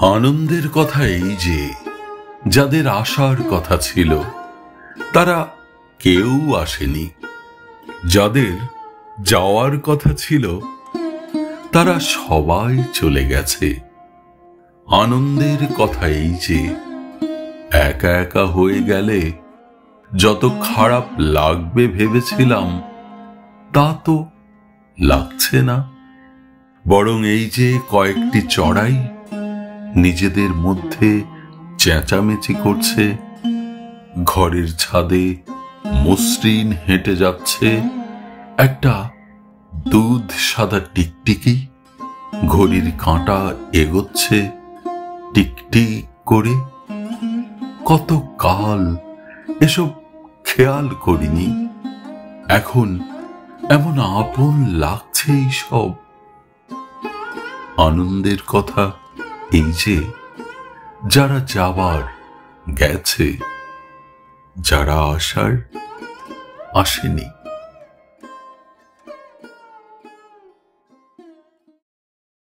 আনন্দের কথা এই যে যাদের আসার কথা ছিল তারা কেউ আসেনি, যাদের যাওয়ার কথা ছিল তারা সবাই চলে গেছে। আনন্দের কথা এই যে একা একা হয়ে গেলে যত খারাপ লাগবে ভেবেছিলাম তা তো লাগছে না, বরং এই যে কয়েকটি চড়াই নিজেদের মধ্যে চেঁচামেচি করছে, ঘরের ছাদে মসৃণ হেঁটে যাচ্ছে একটা দুধ সাদা টিকটিকি, ঘড়ির কাঁটা এগোচ্ছে টিকটিক করে। কত কাল এসব খেয়াল করিনি, এখন এমন আপন লাগছে এই সব। আনন্দের কথা এই যে যারা যাবার গেছে, যারা আসার আসেনি।